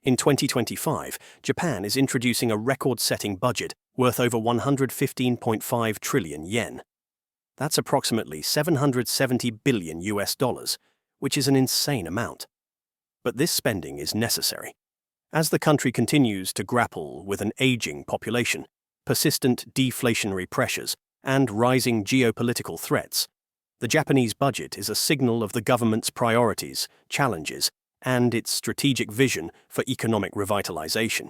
In 2025, Japan is introducing a record-setting budget worth over 115.5 trillion yen. That's approximately 770 billion US dollars, which is an insane amount. But this spending is necessary. As the country continues to grapple with an aging population, persistent deflationary pressures, and rising geopolitical threats, the Japanese budget is a signal of the government's priorities, challenges, and its strategic vision for economic revitalization.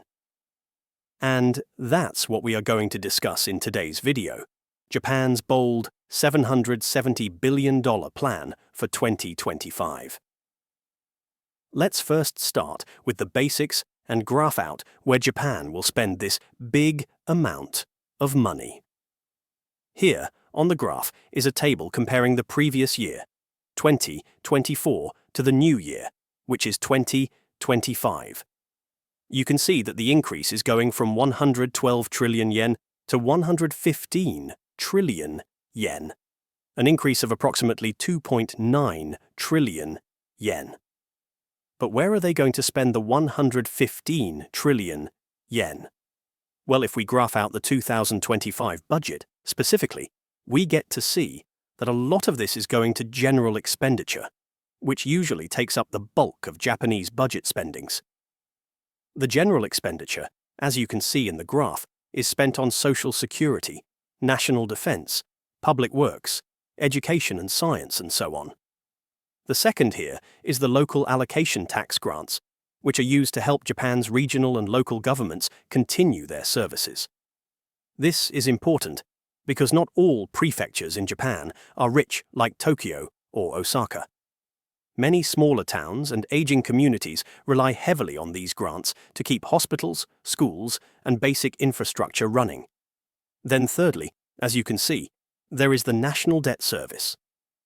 And that's what we are going to discuss in today's video: Japan's bold $770 billion plan for 2025. Let's first start with the basics and graph out where Japan will spend this big amount of money. Here, on the graph, is a table comparing the previous year, 2024, to the new year, which is 2025. You can see that the increase is going from 112 trillion yen to 115 trillion yen, an increase of approximately 2.9 trillion yen. But where are they going to spend the 115 trillion yen? Well, if we graph out the 2025 budget, specifically, we get to see that a lot of this is going to general expenditure, which usually takes up the bulk of Japanese budget spendings. The general expenditure, as you can see in the graph, is spent on social security, national defense, public works, education and science, and so on. The second here is the local allocation tax grants, which are used to help Japan's regional and local governments continue their services. This is important because not all prefectures in Japan are rich like Tokyo or Osaka. Many smaller towns and aging communities rely heavily on these grants to keep hospitals, schools, and basic infrastructure running. Then thirdly, as you can see, there is the National Debt Service.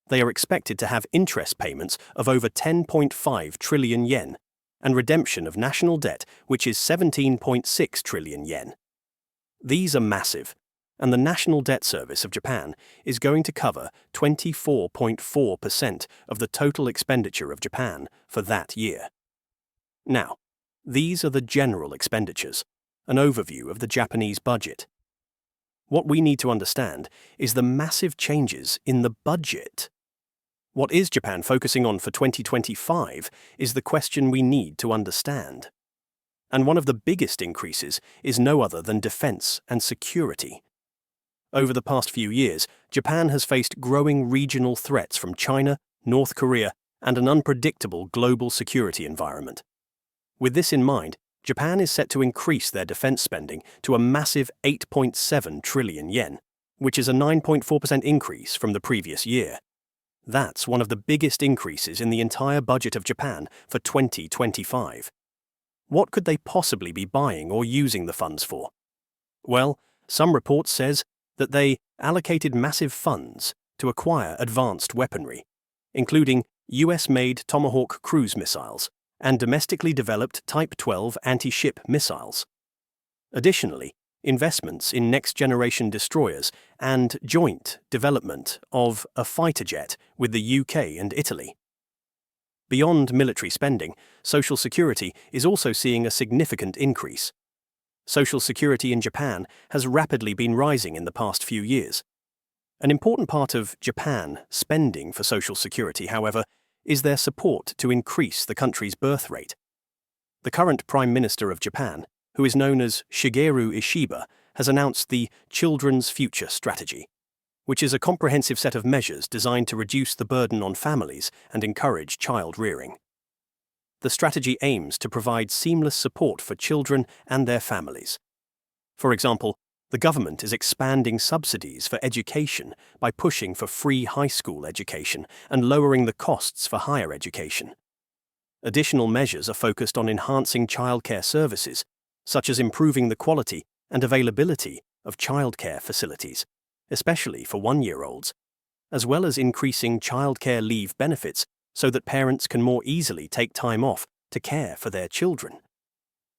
They are expected to have interest payments of over 10.5 trillion yen and redemption of national debt, which is 17.6 trillion yen. These are massive, and the National Debt Service of Japan is going to cover 24.4% of the total expenditure of Japan for that year. Now, these are the general expenditures, an overview of the Japanese budget. What we need to understand is the massive changes in the budget. What is Japan focusing on for 2025 is the question we need to understand. And one of the biggest increases is no other than defense and security. Over the past few years, Japan has faced growing regional threats from China, North Korea, and an unpredictable global security environment. With this in mind, Japan is set to increase their defense spending to a massive 8.7 trillion yen, which is a 9.4% increase from the previous year. That's one of the biggest increases in the entire budget of Japan for 2025. What could they possibly be buying or using the funds for? Well, some reports says that they allocated massive funds to acquire advanced weaponry, including US-made Tomahawk cruise missiles and domestically developed Type 12 anti-ship missiles. Additionally, investments in next-generation destroyers and joint development of a fighter jet with the UK and Italy. Beyond military spending, Social Security is also seeing a significant increase. Social Security in Japan has rapidly been rising in the past few years. An important part of Japan spending for Social Security, however, is their support to increase the country's birth rate. The current Prime Minister of Japan, who is known as Shigeru Ishiba, has announced the Children's Future Strategy, which is a comprehensive set of measures designed to reduce the burden on families and encourage child rearing. The strategy aims to provide seamless support for children and their families. For example, the government is expanding subsidies for education by pushing for free high school education and lowering the costs for higher education. Additional measures are focused on enhancing childcare services, such as improving the quality and availability of childcare facilities, especially for one-year-olds, as well as increasing childcare leave benefits so that parents can more easily take time off to care for their children.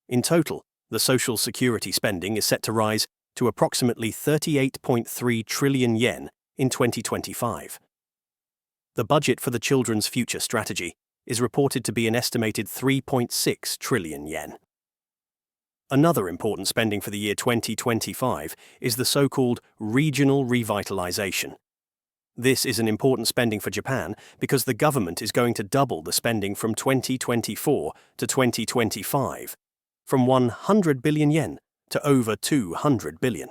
In total, the Social Security spending is set to rise to approximately 38.3 trillion yen in 2025. The budget for the Children's Future Strategy is reported to be an estimated 3.6 trillion yen. Another important spending for the year 2025 is the so-called regional revitalization. This is an important spending for Japan because the government is going to double the spending from 2024 to 2025, from 100 billion yen to over 200 billion.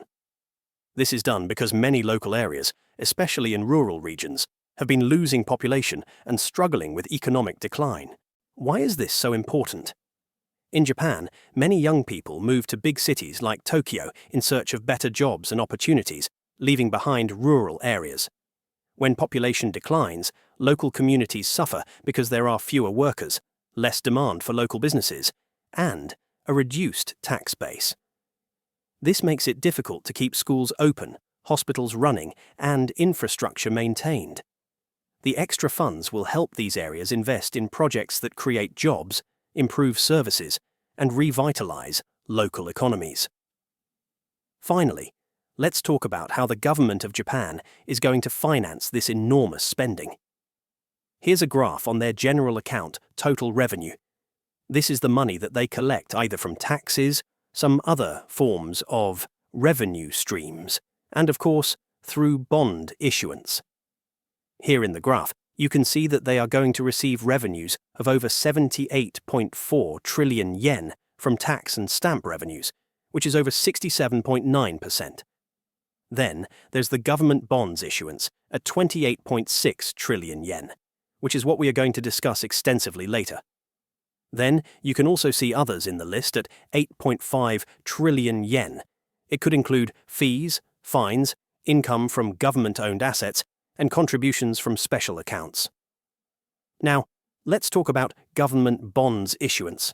This is done because many local areas, especially in rural regions, have been losing population and struggling with economic decline. Why is this so important? In Japan, many young people move to big cities like Tokyo in search of better jobs and opportunities, leaving behind rural areas. When population declines, local communities suffer because there are fewer workers, less demand for local businesses, and a reduced tax base. This makes it difficult to keep schools open, hospitals running, and infrastructure maintained. The extra funds will help these areas invest in projects that create jobs, improve services, and revitalize local economies. Finally, let's talk about how the government of Japan is going to finance this enormous spending. Here's a graph on their general account total revenue. This is the money that they collect either from taxes, some other forms of revenue streams, and of course, through bond issuance. Here in the graph, you can see that they are going to receive revenues of over 78.4 trillion yen from tax and stamp revenues, which is over 67.9%. Then there's the government bonds issuance at 28.6 trillion yen, which is what we are going to discuss extensively later. Then you can also see others in the list at 8.5 trillion yen. It could include fees, fines, income from government-owned assets, and contributions from special accounts. Now, let's talk about government bonds issuance.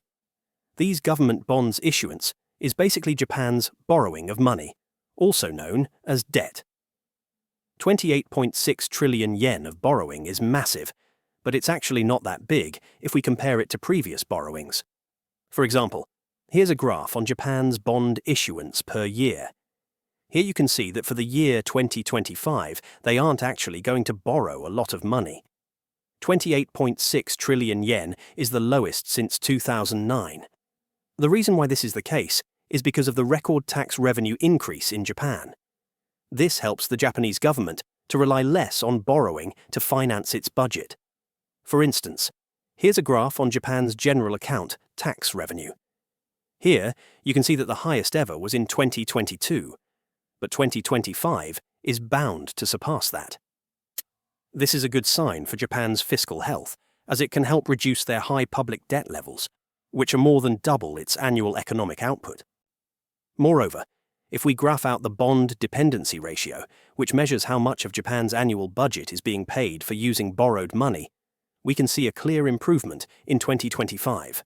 These government bonds issuance is basically Japan's borrowing of money, also known as debt. 28.6 trillion yen of borrowing is massive, but it's actually not that big if we compare it to previous borrowings. For example, here's a graph on Japan's bond issuance per year. Here you can see that for the year 2025, they aren't actually going to borrow a lot of money. 28.6 trillion yen is the lowest since 2009. The reason why this is the case is because of the record tax revenue increase in Japan. This helps the Japanese government to rely less on borrowing to finance its budget. For instance, here's a graph on Japan's general account tax revenue. Here, you can see that the highest ever was in 2022, but 2025 is bound to surpass that. This is a good sign for Japan's fiscal health, as it can help reduce their high public debt levels, which are more than double its annual economic output. Moreover, if we graph out the bond dependency ratio, which measures how much of Japan's annual budget is being paid for using borrowed money, we can see a clear improvement in 2025.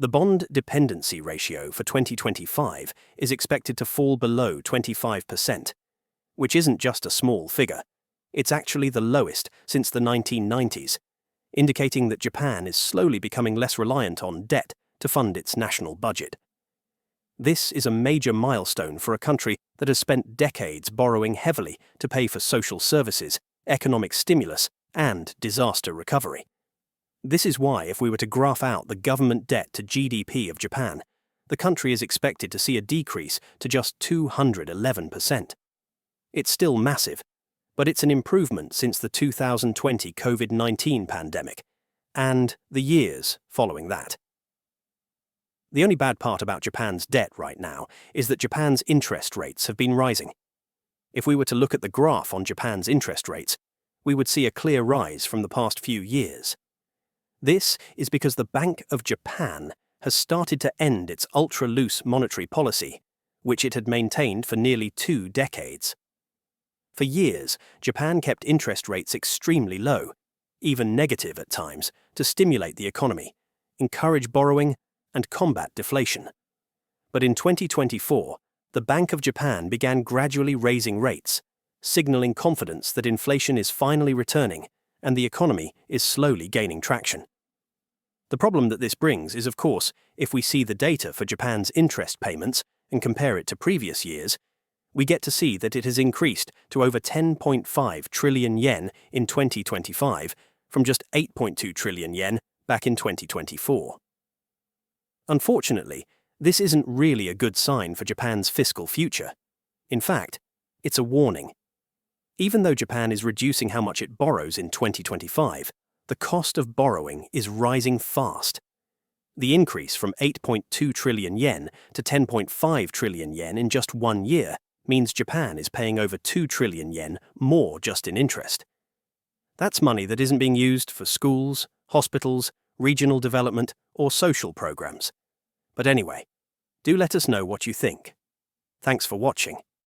The bond dependency ratio for 2025 is expected to fall below 25%, which isn't just a small figure. It's actually the lowest since the 1990s, indicating that Japan is slowly becoming less reliant on debt to fund its national budget. This is a major milestone for a country that has spent decades borrowing heavily to pay for social services, economic stimulus, and disaster recovery. This is why, if we were to graph out the government debt to GDP of Japan, the country is expected to see a decrease to just 211%. It's still massive, but it's an improvement since the 2020 COVID-19 pandemic and the years following that. The only bad part about Japan's debt right now is that Japan's interest rates have been rising. If we were to look at the graph on Japan's interest rates, we would see a clear rise from the past few years. This is because the Bank of Japan has started to end its ultra-loose monetary policy, which it had maintained for nearly 2 decades. For years, Japan kept interest rates extremely low, even negative at times, to stimulate the economy, encourage borrowing, and combat deflation. But in 2024, the Bank of Japan began gradually raising rates, signaling confidence that inflation is finally returning and the economy is slowly gaining traction. The problem that this brings is, of course, if we see the data for Japan's interest payments and compare it to previous years, we get to see that it has increased to over 10.5 trillion yen in 2025 from just 8.2 trillion yen back in 2024. Unfortunately, this isn't really a good sign for Japan's fiscal future. In fact, it's a warning. Even though Japan is reducing how much it borrows in 2025, the cost of borrowing is rising fast. The increase from 8.2 trillion yen to 10.5 trillion yen in just 1 year means Japan is paying over 2 trillion yen more just in interest. That's money that isn't being used for schools, hospitals, regional development, or social programs. But anyway, do let us know what you think. Thanks for watching.